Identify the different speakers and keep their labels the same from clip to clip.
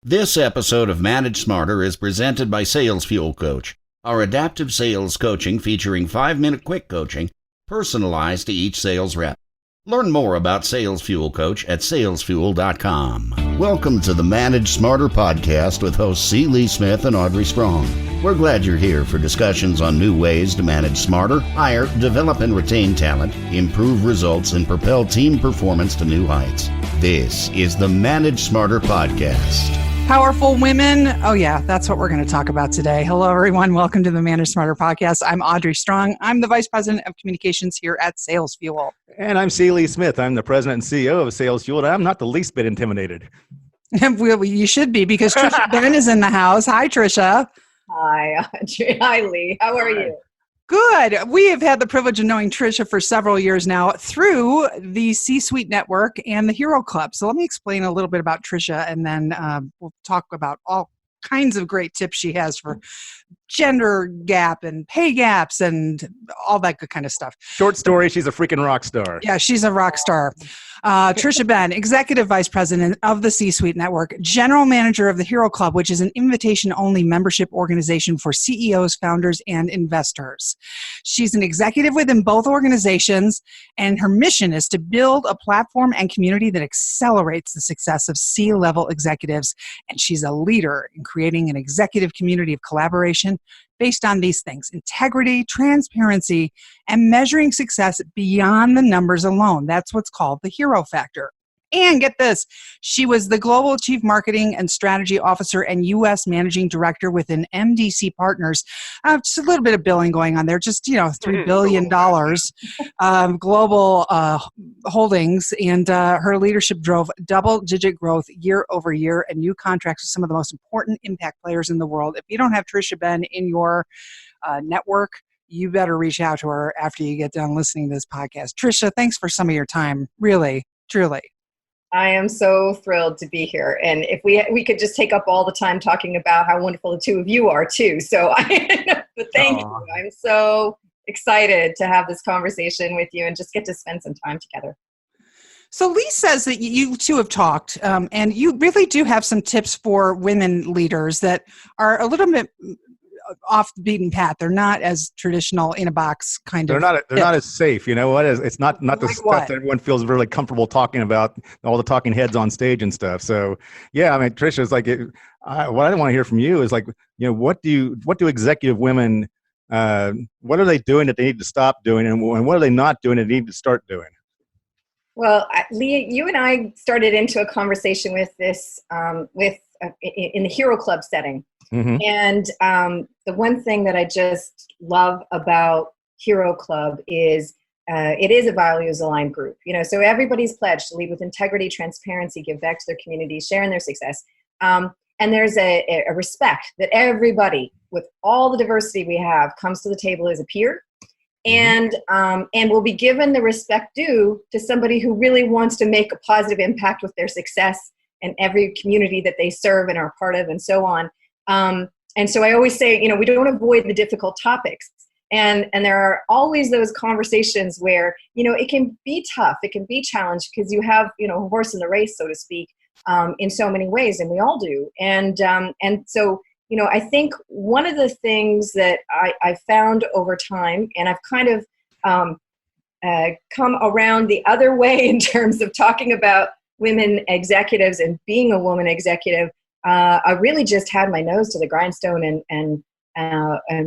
Speaker 1: This episode of Manage Smarter is presented by Sales Fuel Coach, our adaptive sales coaching featuring 5-minute quick coaching personalized to each sales rep. Learn more about Sales Fuel Coach at salesfuel.com. Welcome to the Manage Smarter podcast with hosts C. Lee Smith and Audrey Strong. We're glad you're here for discussions on new ways to manage smarter, hire, develop and retain talent, improve results, and propel team performance to new heights. This is the Manage Smarter podcast.
Speaker 2: Powerful women. Oh yeah, that's what we're going to talk about today. Hello everyone. Welcome to the Manage Smarter podcast. I'm Audrey Strong. I'm the Vice President of Communications here at Sales Fuel.
Speaker 3: And I'm C. Lee Smith. I'm the President and CEO of Sales Fuel, and I'm not the least bit intimidated.
Speaker 2: Well, you should be, because Trisha Ben is in the house. Hi, Trisha.
Speaker 4: Hi, Audrey. Hi, Lee. How are you?
Speaker 2: Good. We have had the privilege of knowing Trisha for several years now through the C-Suite Network and the Hero Club. So let me explain a little bit about Trisha, and then we'll talk about all kinds of great tips she has for gender gap and pay gaps and all that good kind of stuff.
Speaker 3: Short story, she's a freaking rock star.
Speaker 2: Yeah, she's a rock star. Trisha Ben, Executive Vice President of the C-Suite Network, General Manager of the Hero Club, which is an invitation-only membership organization for CEOs, founders, and investors. She's an executive within both organizations, and her mission is to build a platform and community that accelerates the success of C-level executives, and she's a leader in creating an executive community of collaboration based on these things: integrity, transparency, and measuring success beyond the numbers alone. That's what's called the hero factor. And get this, she was the Global Chief Marketing and Strategy Officer and U.S. Managing Director within MDC Partners. Just a little bit of billing going on there, just, $3 billion global holdings. And her leadership drove double-digit growth year over year and new contracts with some of the most important impact players in the world. If you don't have Trisha Ben in your network, you better reach out to her after you get done listening to this podcast. Trisha, thanks for some of your time. Really, truly.
Speaker 4: I am so thrilled to be here. And if we could just take up all the time talking about how wonderful the two of you are too. So but thank you. I'm so excited to have this conversation with you and just get to spend some time together.
Speaker 2: So Lee says that you two have talked, and you really do have some tips for women leaders that are a little bit off the beaten path. They're not as traditional in a box kind
Speaker 3: of. They're not as safe. You know what? It's not the stuff that everyone feels really comfortable talking about. All the talking heads on stage and stuff. So yeah, I mean, Trisha, it's like what I want to hear from you is like, what do executive women? What are they doing that they need to stop doing, and what are they not doing that they need to start doing?
Speaker 4: Well, Lee, you and I started into a conversation with this in the Hero Club setting. Mm-hmm. And the one thing that I just love about Hero Club is it is a values-aligned group. So everybody's pledged to lead with integrity, transparency, give back to their community, share in their success. And there's a respect that everybody, with all the diversity we have, comes to the table as a peer. And will be given the respect due to somebody who really wants to make a positive impact with their success and every community that they serve and are part of, and so on. And so I always say, we don't avoid the difficult topics. And there are always those conversations where, it can be tough. It can be challenged because you have, a horse in the race, so to speak, in so many ways, and we all do. And so, I think one of the things that I found over time, and I've kind of come around the other way in terms of talking about women executives and being a woman executive, I really just had my nose to the grindstone and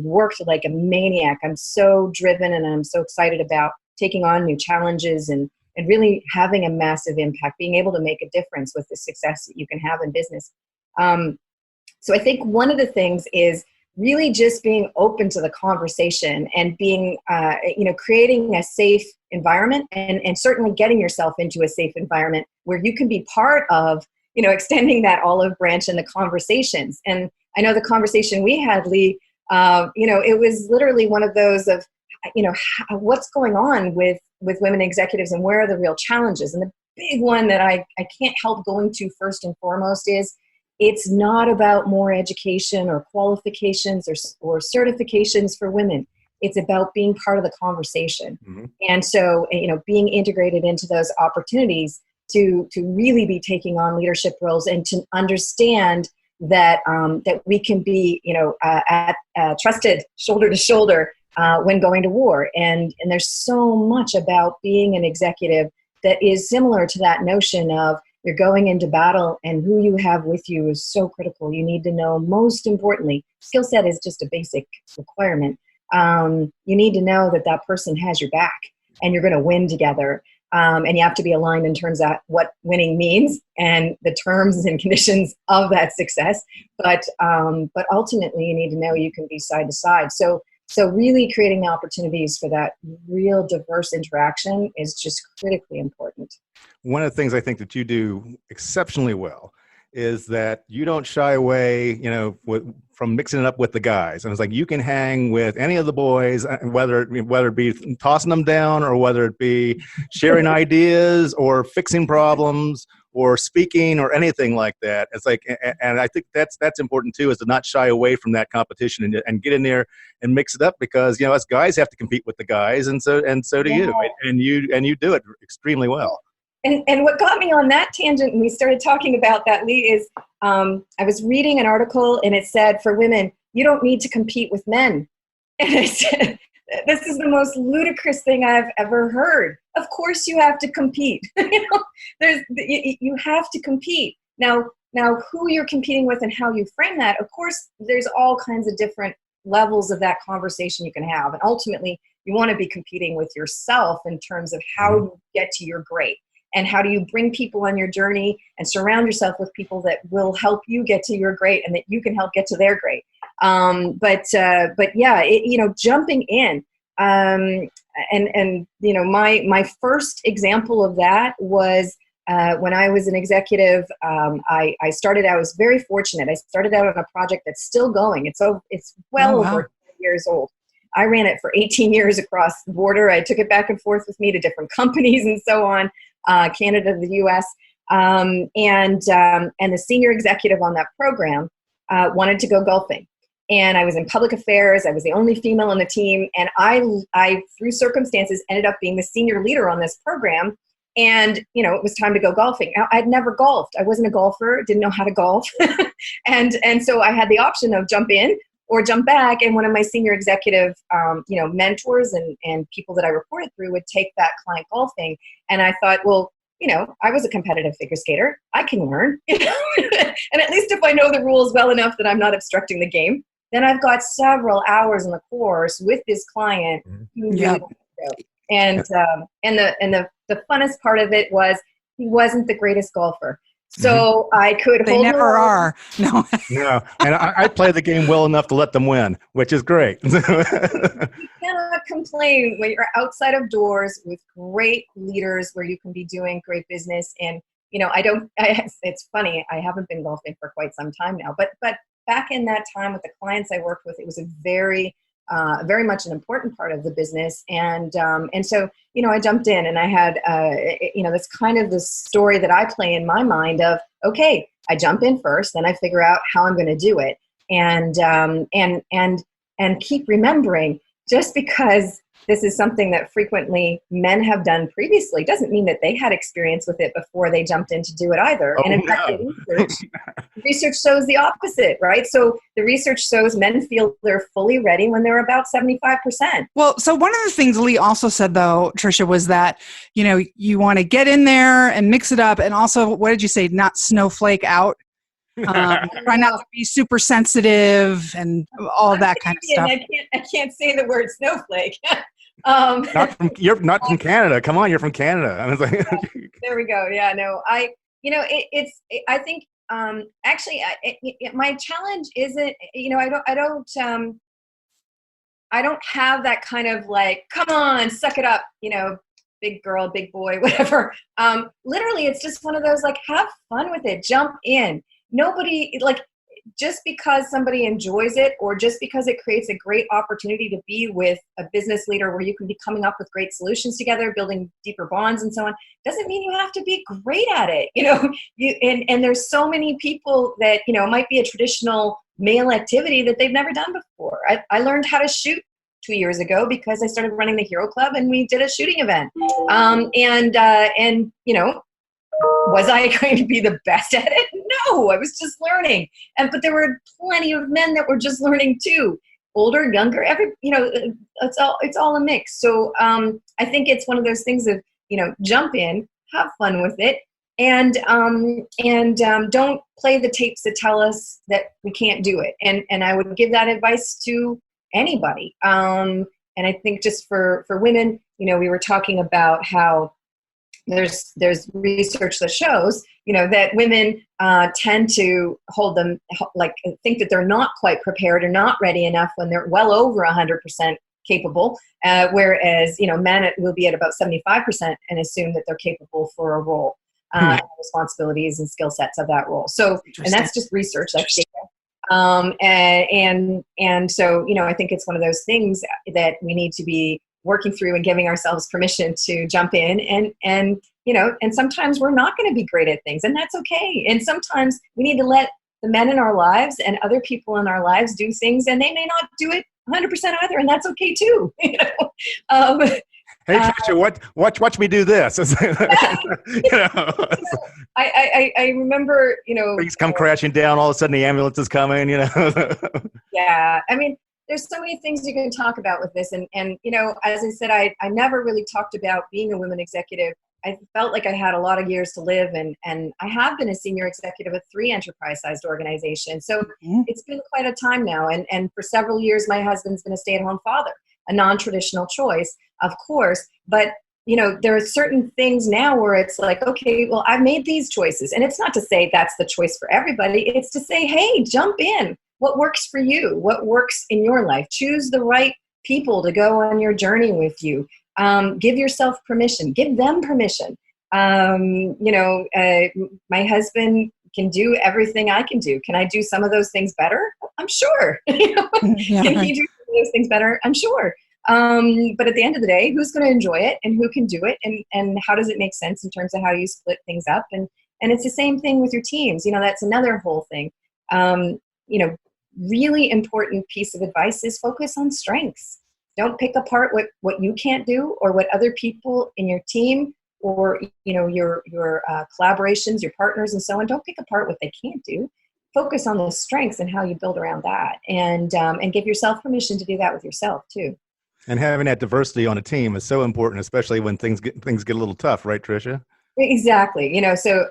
Speaker 4: worked like a maniac. I'm so driven and I'm so excited about taking on new challenges and really having a massive impact, being able to make a difference with the success that you can have in business. So I think one of the things is really just being open to the conversation and being, creating a safe environment and certainly getting yourself into a safe environment where you can be part of, extending that olive branch in the conversations. And I know the conversation we had, Lee, it was literally one of those of, what's going on with women executives and where are the real challenges? And the big one that I can't help going to first and foremost is it's not about more education or qualifications or certifications for women. It's about being part of the conversation. Mm-hmm. And so, being integrated into those opportunities to really be taking on leadership roles and to understand that that we can be, trusted shoulder to shoulder when going to war. And there's so much about being an executive that is similar to that notion of you're going into battle, and who you have with you is so critical. You need to know, most importantly, skill set is just a basic requirement. You need to know that that person has your back and you're going to win together. And you have to be aligned in terms of what winning means and the terms and conditions of that success. But ultimately, you need to know you can be side to side. So really creating the opportunities for that real diverse interaction is just critically important.
Speaker 3: One of the things I think that you do exceptionally well is that you don't shy away, from mixing it up with the guys. And it's like you can hang with any of the boys, whether it be tossing them down or whether it be sharing ideas or fixing problems or speaking or anything like that. It's like, and I think that's important too, is to not shy away from that competition and get in there and mix it up, because us guys have to compete with the guys, and so do you, and you do it extremely well.
Speaker 4: And what got me on that tangent, and we started talking about that, Lee, is I was reading an article and it said, for women, you don't need to compete with men. And I said, this is the most ludicrous thing I've ever heard. Of course you have to compete. You have to compete. Now who you're competing with and how you frame that, of course, there's all kinds of different levels of that conversation you can have. And ultimately, you want to be competing with yourself in terms of how you get to your great. And how do you bring people on your journey and surround yourself with people that will help you get to your great and that you can help get to their great. But yeah, jumping in. My first example of that was when I was an executive. I was very fortunate. I started out on a project that's still going. It's over 10 years old. I ran it for 18 years across the border. I took it back and forth with me to different companies and so on. Canada, the U.S., and the senior executive on that program wanted to go golfing. And I was in public affairs. I was the only female on the team. And I through circumstances, ended up being the senior leader on this program. And, it was time to go golfing. Now, I'd never golfed. I wasn't a golfer, didn't know how to golf. and so I had the option of jump in or jump back. And one of my senior executive, mentors and people that I reported through would take that client golfing. And I thought, well, I was a competitive figure skater. I can learn, and at least if I know the rules well enough that I'm not obstructing the game, then I've got several hours in the course with this client. And the funnest part of it was he wasn't the greatest golfer. So I could
Speaker 2: They never are. No.
Speaker 3: No. And I play the game well enough to let them win, which is great.
Speaker 4: You cannot complain when you're outside of doors with great leaders where you can be doing great business. And, it's funny, I haven't been golfing for quite some time now, but back in that time with the clients I worked with, it was a very much an important part of the business. And so, I jumped in and I had, that's kind of the story that I play in my mind of, okay, I jump in first, then I figure out how I'm going to do it. And keep remembering, just because this is something that frequently men have done previously doesn't mean that they had experience with it before they jumped in to do it either. And in fact, research shows the opposite, right? So the research shows men feel they're fully ready when they're about 75%.
Speaker 2: Well, so one of the things Lee also said, though, Tricia, was that, you want to get in there and mix it up. And also, what did you say? Not snowflake out. Try not to be super sensitive and all that kind of stuff.
Speaker 4: I can't say the word snowflake.
Speaker 3: You're not from Canada. Come on, you're from Canada. I was like,
Speaker 4: there we go. Yeah, no, I think my challenge isn't, I don't have that kind of like, come on, suck it up, big girl, big boy, whatever. Literally, it's just one of those, like, have fun with it, jump in. Nobody, just because somebody enjoys it or just because it creates a great opportunity to be with a business leader where you can be coming up with great solutions together, building deeper bonds and so on, doesn't mean you have to be great at it. And there's so many people that, it might be a traditional male activity that they've never done before. I learned how to shoot 2 years ago because I started running the Hero Club and we did a shooting event. Was I going to be the best at it? No, I was just learning. But there were plenty of men that were just learning too. Older, younger, it's all a mix. So I think it's one of those things of, jump in, have fun with it, and don't play the tapes that tell us that we can't do it. And I would give that advice to anybody. And I think just for women, we were talking about how there's research that shows, that women tend to think that they're not quite prepared or not ready enough when they're well over 100% capable, whereas, men will be at about 75% and assume that they're capable for a role, and responsibilities and skill sets of that role. So, and that's just research, that's data. And so, I think it's one of those things that we need to be working through and giving ourselves permission to jump in and sometimes we're not going to be great at things, and that's okay. And sometimes we need to let the men in our lives and other people in our lives do things, and they may not do it 100% either, and that's okay too.
Speaker 3: Hey, Tricia, watch me do this.
Speaker 4: I remember,
Speaker 3: things come crashing down. All of a sudden, the ambulance is coming.
Speaker 4: Yeah, I mean, there's so many things you can talk about with this, and as I said, I never really talked about being a women executive. I felt like I had a lot of years to live, and I have been a senior executive of 3 enterprise-sized organizations. So it's been quite a time now, and for several years, my husband's been a stay-at-home father, a non-traditional choice, of course, but there are certain things now where it's like, okay, well, I've made these choices, and it's not to say that's the choice for everybody. It's to say, hey, jump in. What works for you? What works in your life? Choose the right people to go on your journey with you. Give yourself permission. Give them permission. My husband can do everything I can do. Can I do some of those things better? I'm sure. Can he do some of those things better? I'm sure. But at the end of the day, who's going to enjoy it and who can do it, and how does it make sense in terms of how you split things up? And it's the same thing with your teams. That's another whole thing. Really important piece of advice is focus on strengths. Don't pick apart what you can't do or what other people in your team or your collaborations, your partners, and so on. Don't pick apart what they can't do. Focus on the strengths and how you build around that, and give yourself permission to do that with yourself too.
Speaker 3: And having that diversity on a team is so important, especially when things get a little tough, right, Tricia?
Speaker 4: Exactly. So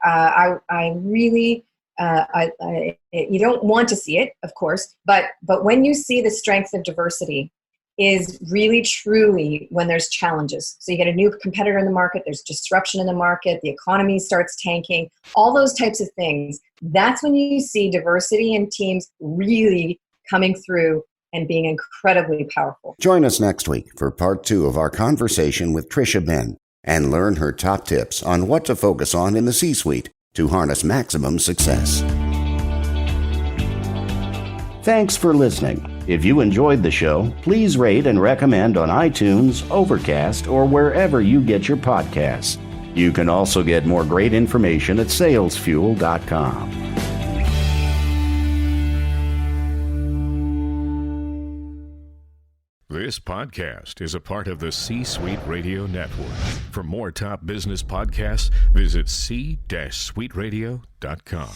Speaker 4: I really. You don't want to see it, of course, but when you see the strength of diversity is really truly when there's challenges. So you get a new competitor in the market, there's disruption in the market, the economy starts tanking, all those types of things. That's when you see diversity in teams really coming through and being incredibly powerful.
Speaker 1: Join us next week for part 2 of our conversation with Tricia Ben and learn her top tips on what to focus on in the C-suite to harness maximum success. Thanks for listening. If you enjoyed the show, please rate and recommend on iTunes, Overcast, or wherever you get your podcasts. You can also get more great information at salesfuel.com.
Speaker 5: This podcast is a part of the C-Suite Radio Network. For more top business podcasts, visit c-suiteradio.com.